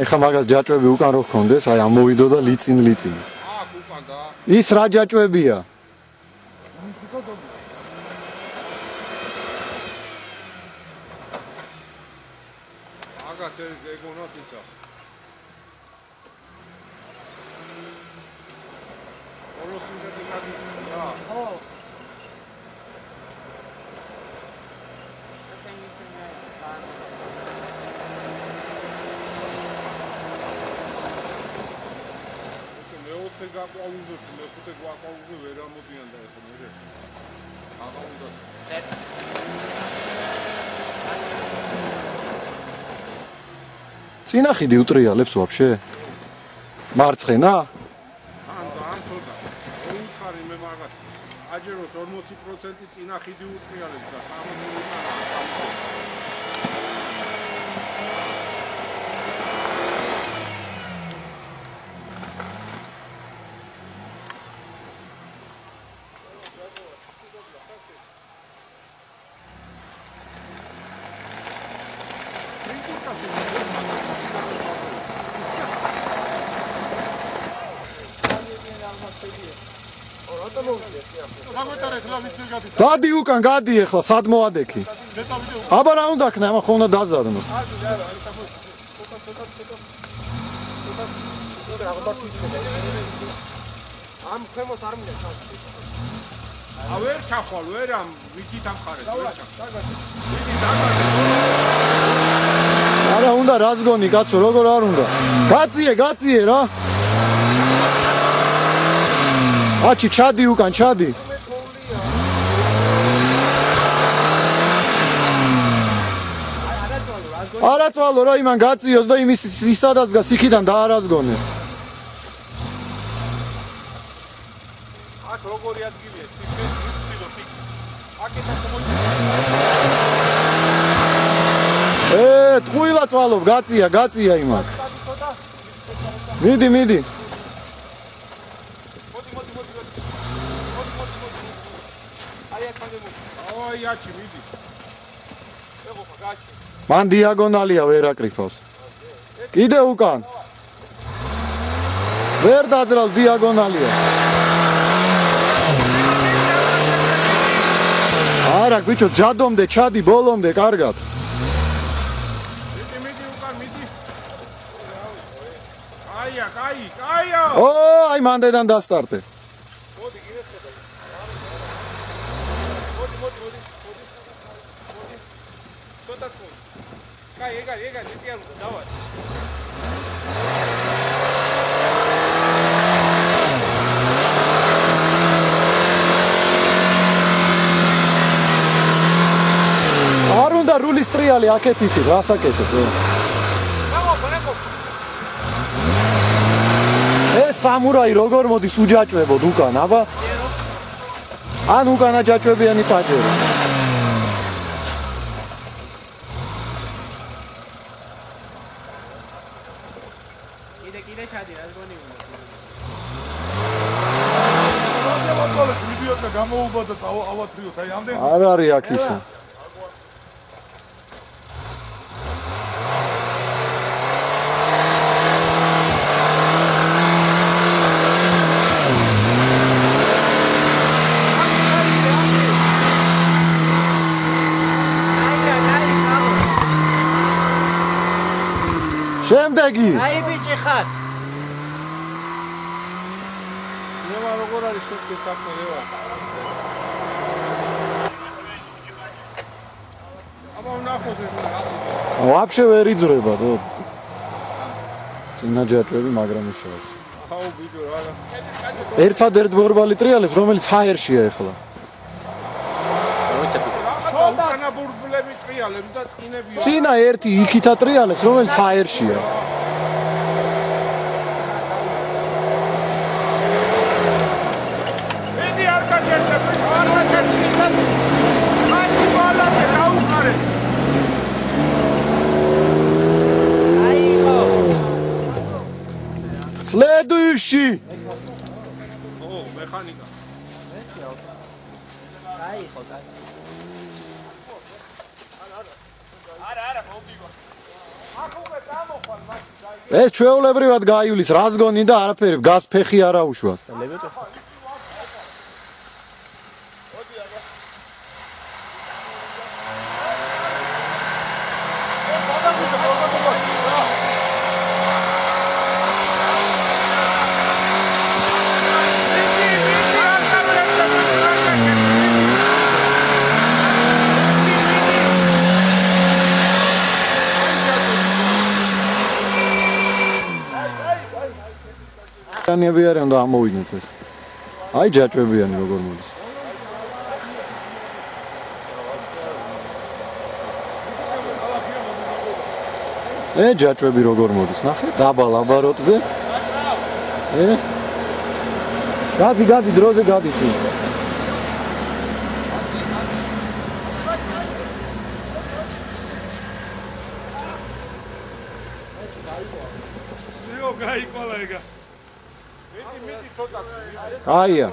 ეხა მაგას ჯაჭვები უკან რო გქონდეს, აი ამოვიდო და ლიწინ. ის რა ჯაჭვებია? წინა ხიდი უტრიალებს ვაფშე? მარცხენა? ძალიან ცოტა. უთხარი მე მაგას. აჯეროს 40% წინა ხიდი უტრიალებს და 60% გადი უკან, გადი ეხლა, სად მოადექი? აბა რა უნდა ქნა, ამა ხო უნდა დაზადნო. ამ ქვემოთ არ მინდა ჩავხვალ. ვერ ჩავხვალ, ვერ ამ ვიქით ამ ხარეს, ვერ ჩავხვალ. არა უნდა რას გონი კაცო, როგორ არ უნდა? გაწიე რა. აჩი ჩადი უკან, ჩადი. არაწვალო რა იმან გაწიოს და იმის ისადაც გას იქიდან დაარაზგონე. აქ როგორი ადგილია? ციფრო ფიქი. აქეთან მოიწევს. ტყუილა წვალობ, გაწია იმან. მიდი. აი აჩი მიდი. ეღო გაჩი. მან დიაგონალია ვერ აკრიფავს. კიდე უკან. ვერ დაძრავს დიაგონალია. არა, ბიჭო, ჯადომდე, ჩადი ბოლომდე, კარგად. მიდი უკან, მიდი. კაია. აი მანდედან დასტარტე. მოდი, გინესწრება. მოდი. ცოტა. კაი, ეგარ, მეტიარუდა, დავარ. არ უნდა rulis ტრიალი აქეთ იქით, რას აკეთებ? ეს სამურაი როგორ მოდის უჯაჭვებოდ უკან, აბა? ან უკანა ჯაჭვებიანი პაჯერო. კიდე ჩადი, რა გონი უნდა. ვიდეოთა გამოუბადოთ ავათრიოთ, აი ამდენ. არ არის აქ ისა. შემდეგი. აი ბიჭი ხარ. ნევა როგორ არის შეთქე საქმე ნევა? აბა ვნახოთ ეს რა. ვაფშე ვერ იძრება, დო. წინა ჯაჭვები, მაგრამ ისაა. აუ ბიჭო რა. ერთადერთ ბორბალი ტრიალებს, რომელიც ჰაერშია ეხლა. უკანა ბურბლები ტრიალებს და წინებია. წინა ერთი იქითა ტრიალებს, რომელიც ჰაერშია. მედი არ გაჩერდები, არ გაჩერდები და აი ბალაკე დაუყარე. აიღო. Следующий. მექანიკა. აიღო. ეს ჩვეულებრივად გაივლის, რას გონი და არაფერი, გას ფეხი არა უშვას. ანიები არიან და ამოვიდნენ ეს. აი ჯაჭვებიანი როგორ მოდის. ჯაჭვები როგორ მოდის, ნახე, დაბა ლაბაროტზე. გადი დროზე გადი წინ. გაიყოლა ეგა. აია